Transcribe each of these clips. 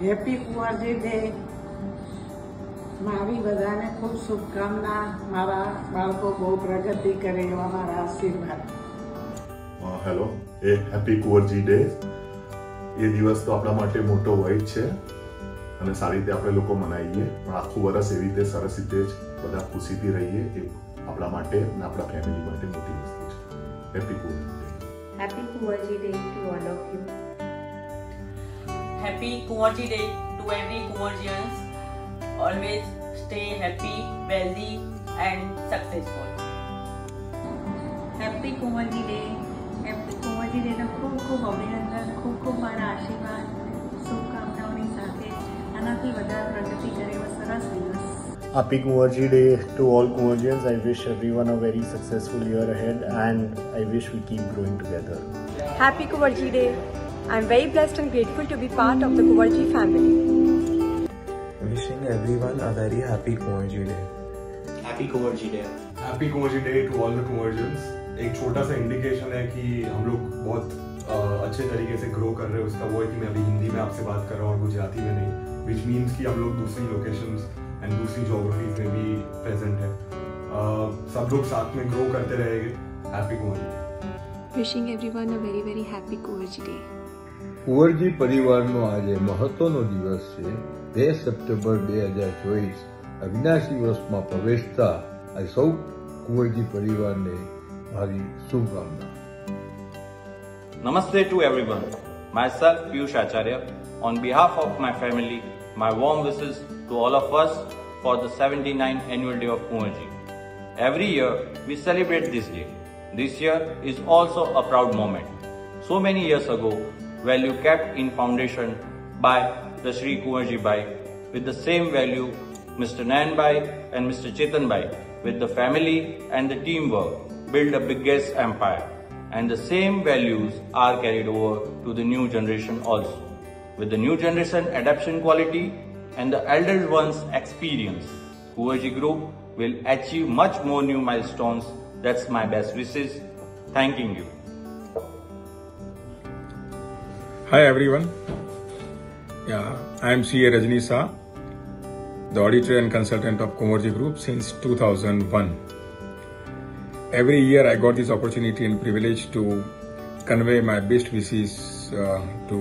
Happy Kunvarji day. મારી બધાને ખૂબ શુભકામના. મારા બાળકો બહુ પ્રગતિ કરે એવા મારા આશીર્વાદ. હેલો, એ હેપી કુંવરજી ડે. એ દિવસ તો આપણા માટે મોટો હોય જ છે અને સારી રીતે આપણે લોકો મનાવીએ, પણ આખું વર્ષ એવી રીતે સરસ રીતે જ બધા ખુશીથી રહીએ એ આપણા માટે અને આપણા ફેમિલી માટે મોટી વસ્તુ છે. Happy Kunvarji day. Happy Kumarji Day to all of you. Happy Kumarji Day to every Kumarjians. Always stay happy, wealthy and successful. Happy Kunvarji day. Happy Kunvarji ડેનો ખૂબ ખૂબ અભિનંદન, ખૂબ ખૂબ મારા આશીર્વાદ, શુભકામનાઓની સાથે આનાથી વધારે પ્રગતિ કરે એવો સરસ દિવસ. Happy Kumarji Day to all Kumarjians. I wish everyone a very successful year ahead and I wish we keep growing together. Happy Kumarji Day. I'm very blessed and grateful to be part of the Kumarji family. Wishing everyone a very happy Kumarji Day. Happy Kumarji Day. Happy Kumarji Day to all the Kumarjians. एक छोटा सा indication है कि हम लोग बहुत अच्छे तरीके से ग्रो कर रहे हैं, उसका वो है कि मैं अभी हिंदी में आपसे बात कर रहा हूँ और गुजराती में नहीं, विच मीन्स कि हम लोग दूसरी लोकेशंस एंड दूसरी जोग्राफीज में भी प्रेजेंट है. सब लोग साथ में ग्रो करते रहेंगे. Happy Kunvarji day. Wishing everyone a very very happy Kumarji Day. Kunvarji પરિવારનો આજે મહત્વનો દિવસ છે. 2 સપ્ટેમ્બર 2024 અવિનાશી વર્ષમાં પ્રવેશતા આ સૌ કુંવરજી પરિવારને મારી શુભકામના. Namaste to everyone. Myself Piyush Acharya. On behalf of my family, my warm wishes to all of us for the 79th annual day of Kumarji. Every year we celebrate this day. This year is also a proud moment. So many years ago, value kept in foundation by the Shri Kumarji Bai, with the same value Mr. Nayan Bai and Mr. Chetan Bai, with the family and the teamwork, build a biggest empire. And the same values are carried over to the new generation also. With the new generation adaptation quality and the elder ones' experience, Kumarji Group will achieve much more new milestones. That's my best wishes. Thanking you. Hi everyone. I am C.A. Rajni Shah, the auditor and consultant of Kumarji Group since 2001. Every year I got this opportunity and privilege to convey my best wishes to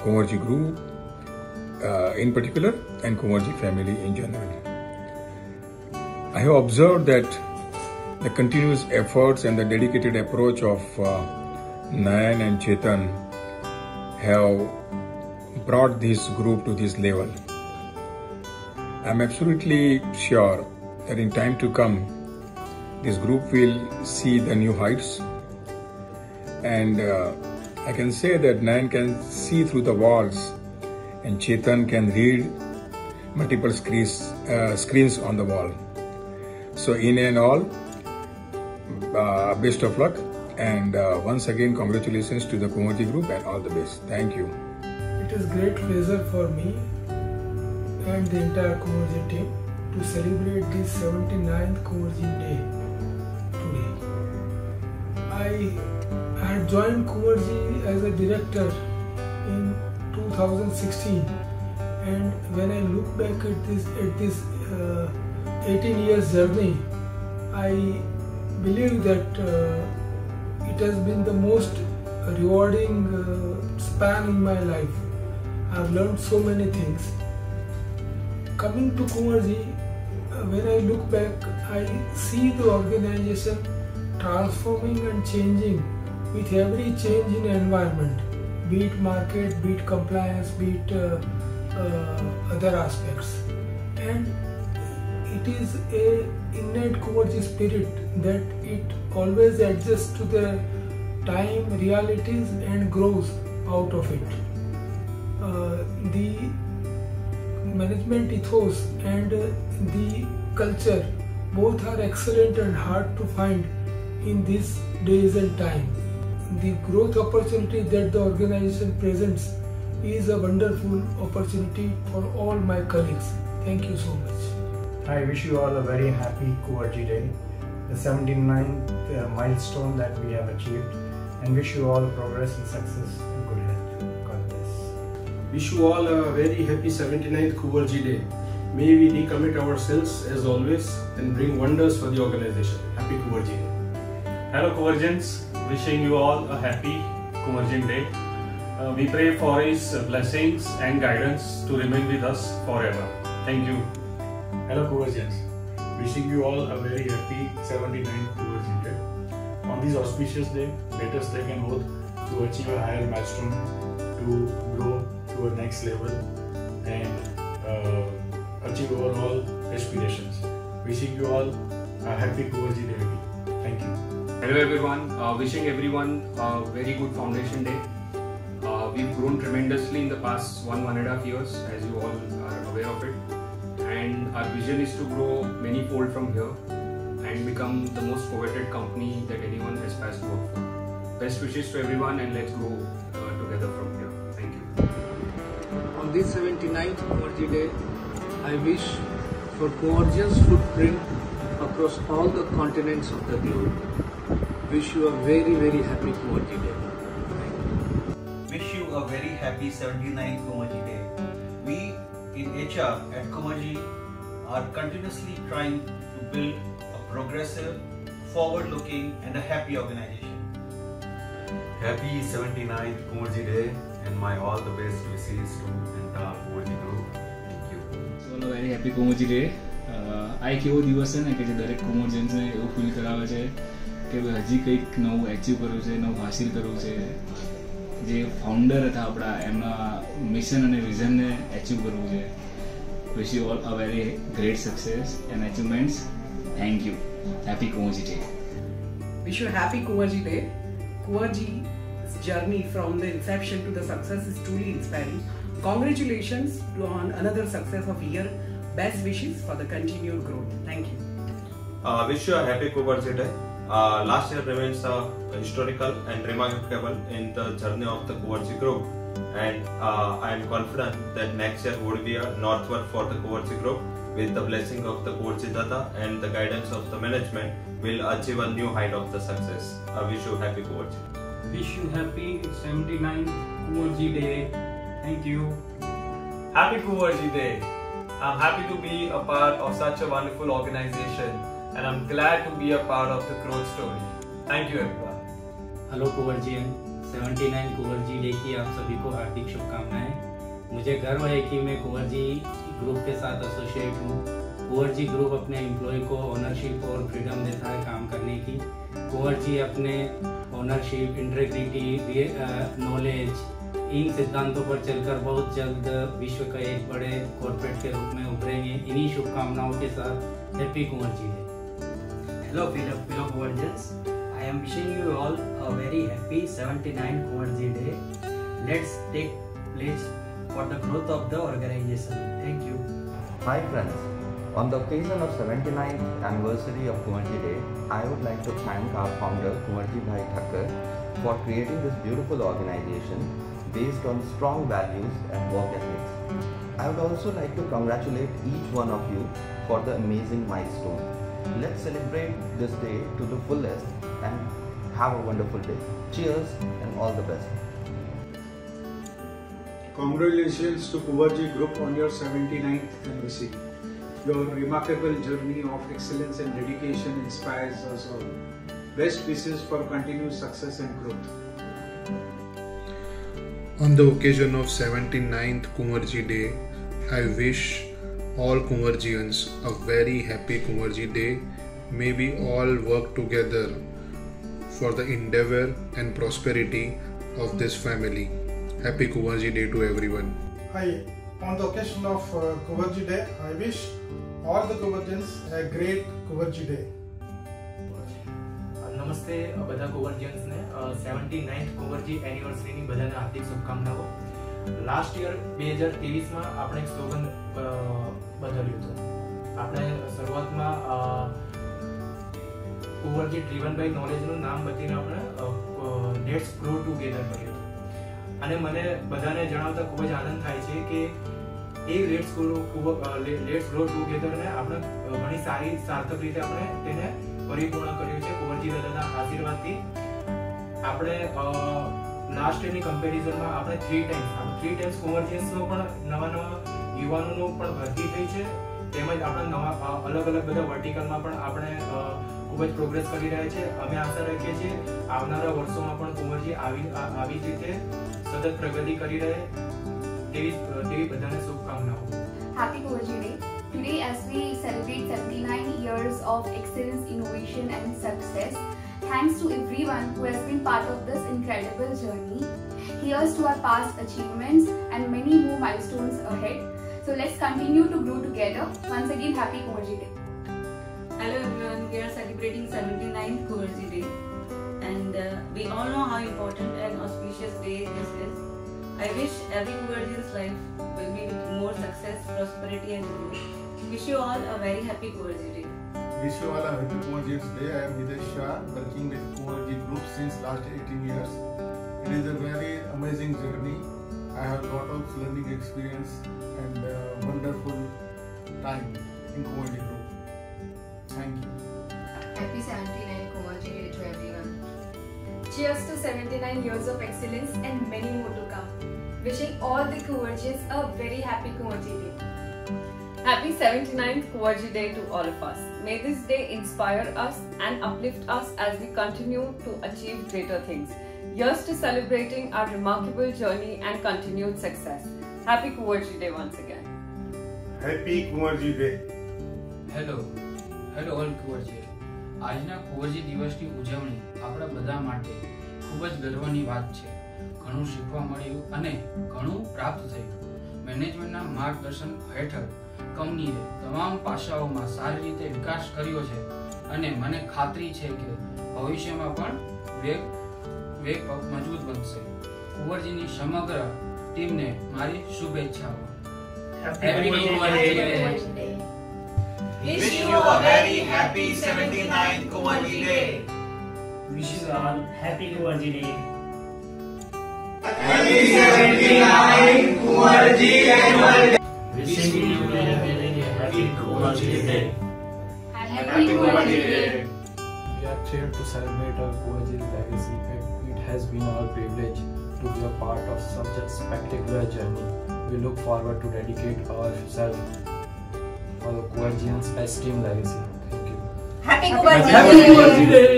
Kumarji Group in particular and Kumarji family in general. I have observed that the continuous efforts and the dedicated approach of Nayan and Chetan have brought this group to this level. I am absolutely sure that in time to come, this group will see the new heights, and I can say that Nayan can see through the walls and Chetan can read multiple screens on the wall. So in and all, best of luck, and once again congratulations to the Kumarji Group and all the best. Thank you. It is great pleasure for me and the entire Kumarji team to celebrate this 79th Kumarji Day today. I had joined Kumarji as a director in 2016, and when I look back at this 18 years journey, I believe that it has been the most rewarding span in my life. I have learned so many things. Coming to Kumarji, when I look back, I see the organization transforming and changing with every change in environment, be it market, be it compliance, be it other aspects. And it is a innate Kumarji spirit that it always adjusts to the time, realities and grows out of it. The management ethos and the culture both are excellent and hard to find in these days and time. The growth opportunity that the organization presents is a wonderful opportunity for all my colleagues. Thank you so much. I wish you all a very happy Kumarji Day, the 79th milestone that we have achieved, and wish you all progress and success and good health. God bless. Wish you all a very happy 79th Kuvarji Day. May we recommit ourselves as always and bring wonders for the organization. Happy Kuvarji Day. Hello Kuvarjians, wishing you all a happy Kuvarjian Day. We pray for His blessings and guidance to remain with us forever. Thank you. Hello Kuvarjians, wishing you all a very happy 79th Kuvarji Day. On this auspicious day, let us take an oath to achieve a higher milestone, to grow to a next level and achieve our all aspirations. Wishing you all a happy Kuvarji Day. Thank you. Hello everyone, wishing everyone a very good Foundation Day. We've grown tremendously in the past 1.5 years, as you all are aware of it, and our vision is to grow many-fold from here and become the most coveted company that anyone aspires to work for. Best wishes to everyone, and let's grow together from here. Thank you. On this 79th Kuvarji Day, I wish for Kuvarjian's footprint across all the continents of the globe. Wish you a very, very happy Kuvarji Day. Wish you a very happy 79th Kuvarji Day. We in HR at Kuvarji are continuously trying to build a progressive, forward-looking and a happy organization. Happy 79th Kuvarji Day and my all the best wishes to entire Kuvarji group. Thank you. So a very happy Kuvarji Day. આ એક એવો દિવસ છે ને કે જે દરેક કુમોર્જિયન્સને એવું ફીલ કરાવે છે કે હજી કંઈક નવું એચીવ કરવું છે, નવું હાસિલ કરવું છે. જે ફાઉન્ડર હતા આપણા એમના મિશન અને વિઝનને એચીવ કરવું છે. Wish you all a very great success and achievements. Thank you. Happy Kuvarji Day. Wish you a happy Kuvarji Day. Kuvarji's journey from the inception to the success is truly inspiring. Congratulations on another success of year. Best wishes for the continued growth. Thank you. Wish you a happy Kuvarji Day. Last year remains historical and remarkable in the journey of the Kuvarji group, and I am confident that next year would be a northward for the Kuvarji group. With the blessing of the Kuvarji Dada and the guidance of the management, will achieve a new height of the success. I wish you happy Kuvarji. Wish you happy 79th Kuvarji Day. Thank you. Happy Kuvarji Day. I'm happy to be a part of such a wonderful organization, and I'm glad to be a part of the growth story. Thank you everyone. Hello Kunvarjians, 79 Kunvarji day की आप सभी को हार्दिक शुभकामनाएं। मुझे गर्व है कि मैं कुंवरजी ग्रुप के साथ एसोसिएट हूँ। कुंवरजी ग्रुप अपने एम्प्लॉय को ओनरशिप और फ्रीडम देता है काम करने की। कुंवरजी अपने ओनरशिप, इंटीग्रिटी, नॉलेज, इन सिद्धांतों पर चलकर बहुत जल्द विश्व का एक बड़े कॉर्पोरेट के रूप में उभरेंगे। इन्हीं शुभकामनाओं के साथ happy Kunvarji day. Hello fellow Kuvarjians, I am wishing you all a very happy 79th Kuvarji Day. Let's take pledge for the growth of the organization. Thank you. Hi friends, on the occasion of 79th anniversary of Kuvarji Day, I would like to thank our founder Kuvarji Bhai Thakkar for creating this beautiful organization based on strong values and work ethics. I would also like to congratulate each one of you for the amazing milestone. Let's celebrate this day to the fullest and have a wonderful day. Cheers and all the best. Congratulations to Kuvarji Group on your 79th anniversary. Your remarkable journey of excellence and dedication inspires us all. Best wishes for continued success and growth. On the occasion of 79th Kuvarji Day, I wish all Kuvarjians a very happy Kuvarji Day. May we all work together for the endeavor and prosperity of this family. Happy Kuvarji Day to everyone. Hi, on the occasion of Kuvarji Day, I wish all the Kuvarjians a great Kuvarji Day. નમસ્તે બધા કુંવરજીયન્સને 79th Kunvarji એનિવર્સરીની બધાને હાર્દિક શુભકામનાઓ. Last year 2023માં આપણે એક slogan બદલ્યું હતું. આપણે શરૂઆતમાં કુંવરજી ડ્રીવન બાય નોલેજનું નામ બદલીને આપણે લેટ્સ ગ્રો ટુગેધર કર્યું હતું. અને મને બધાને જણાવતા ખૂબ જ આનંદ થાય છે કે એ લેટ્સ ગ્રો ટુગેધરને આપણે ઘણી સારી સાર્થક રીતે આપણે તેને પરિપૂર્ણ કર્યું છે. કુંવરજી દાદાના આશીર્વાદથી આપણે લાસ્ટ યરની કમ્પેરિઝનમાં આપણે 3 ટાઈમ્સ કન્વર્જન્સનો પણ નવા યુવાનોનો પણ ભરતી થઈ છે, તેમજ આપણે નવા અલગ બધા વર્ટિકલમાં પણ આપણે ખૂબ જ પ્રોગ્રેસ કરી રહ્યા છે. અમે આશા રાખીએ છીએ આવનારા વર્ષોમાં પણ કુંવરજી આવી જ રીતે સતત પ્રગતિ કરી રહે તેવી બધાને શુભકામનાઓ. Happy Kuvarji Day. Today, as we celebrate 79 years of excellence, innovation and success, thanks to everyone who has been part of this incredible journey. Here's to our past achievements and many more milestones ahead. So let's continue to grow together. Once again, Happy Kuvarji Day. Hello everyone, we are celebrating 79th Kuvarji Day, and we all know how important and auspicious day this is. I wish every Kuvarji's life will be with more success, prosperity and growth. Wish you all a very happy Kuvarji Day. Wish you all a happy Kuvarji's Day. I am Hidesh Shah, working with Kuvarji Group since last 18 years. It is a very amazing journey. I have a lot of learning experience and wonderful time in Kuvarji Group. Thank you. Happy 79th Kuvarji Day to everyone. Cheers to 79 years of excellence and many more to come. Wishing all the Kuvarjis a very happy Kuvarji Day. Happy 79th Kuvarji Day to all of us. May this day inspire us and uplift us as we continue to achieve greater things. Here's to celebrating our remarkable journey and continued success. Happy Kuvarji Day once again. Happy Kuvarji Day. Hello all Kunvarji. આજના કુંવરજી દિવસની ઉજવણી આપણા બધા માટે ખૂબ જ ગર્વની વાત છે. ઘણું શીખવા મળ્યું અને ઘણું પ્રાપ્ત થયું. મેનેજમેન્ટના માર્ગદર્શન હેઠળ કંપનીએ તમામ પાસાઓમાં સારી રીતે વિકાસ કર્યો છે અને મને ખાતરી છે કે ભવિષ્યમાં પણ વેગ મજબૂત બનશે. કુંવરજીની સમગ્ર ટીમને મારી શુભેચ્છાઓ. Happy Kunvarji day. Wish you a very happy 79th Kuvarji Day. Wish you all happy Kuvarji Day. Happy 79th Kuvarji Annual Day. Wishing you a very happy Kuvarji Day. Happy Kuvarji Day. We are thrilled to celebrate our Kuvarji's legacy. It has been our privilege to be a part of such a spectacular journey. We look forward to dedicate ourselves for the Kuvarjians' esteemed legacy. Thank you. Happy Kuvarji Day.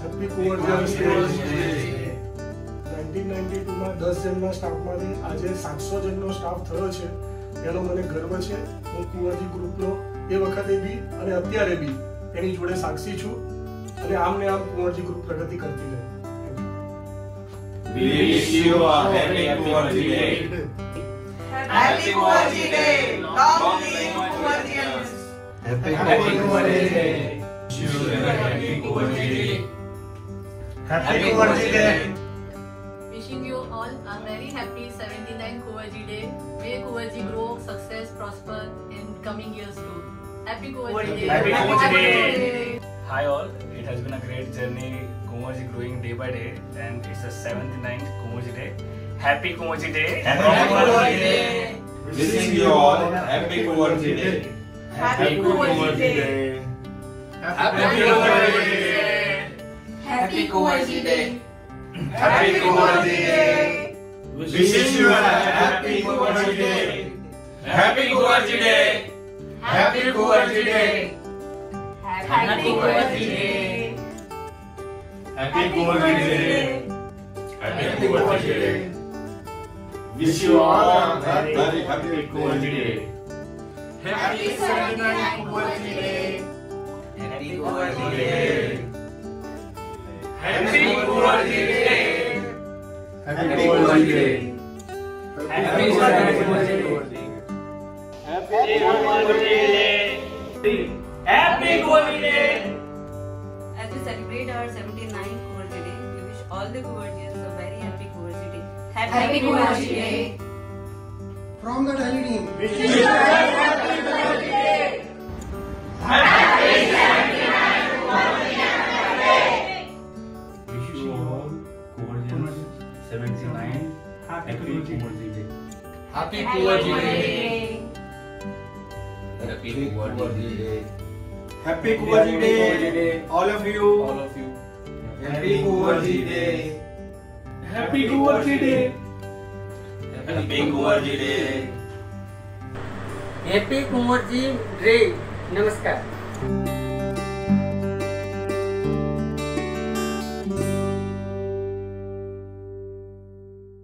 Happy Kuvarji's Day. 1992 માં 10 જણના સ્ટાફમાંથી આજે 700 જણનો staff થયો છે, એનો મને ગર્વ છે. હું કુંવરજી ગ્રુપનો એ વખતે બી અને અત્યારે બી એની જોડે સાક્ષી છું અને આમને આમ કુંવરજી ગ્રુપ પ્રગતિ કરતી રહે. We wish you a happy Kuvarji Day. Happy Kuvarji Day. Long live Kuvarjians. Happy Kuvarji Day. Wish you a happy Kuvarji Day. Happy Kuvarji Day. Wishing you all a very happy 79th Kuvarji Day. May Kuvarji grow, success, prosper in coming years too. Happy Kuvarji Day. Happy Kuvarji Day. Hi all, it has been a great journey, Kuvarji growing day by day, and it's the 79th Kuvarji Day. Happy Kuvarji Day. Happy Kuvarji Day. Wishing you all happy Kuvarji Day. Happy Kuvarji Day. Happy Kuvarji Day. Happy Kuvarji Day. Happy Kuvarji Day. Wishing you a happy Kuvarji Day. Happy Kuvarji Day. Happy Kuvarji Day. Happy Kuvarji Day. Happy Kuvarji Day. Happy Kuvarji Day. Wish you all a very happy Kuvarji Day. Happy 79th Kuvarji Day. Happy Kuvarji Day. Happy Kuvarji Day. Happy Kuvarji Day. Happy Kuvarji Day. Happy Kuvarji Day. Happy Kuvarji Day. As we celebrate our 79th Kuvarji Day, we wish all the Kuvarjians a very happy Kuvarji Day. Happy Kuvarji Day. From the Delhi team. Wish you a happy Kuvarji Day. Happy 79th Kuvarji Day. Wish you all Kuvarjians 79 happy Kuvarji Day. Happy Kuvarji Day. Happy Kuvarji Day. Happy Kuvarji Day. All of you. All of you. Happy Kuvarji Day. Happy Kuvarji Day. Happy Kuvarji Day. Happy Kuvarji Day. Namaskar.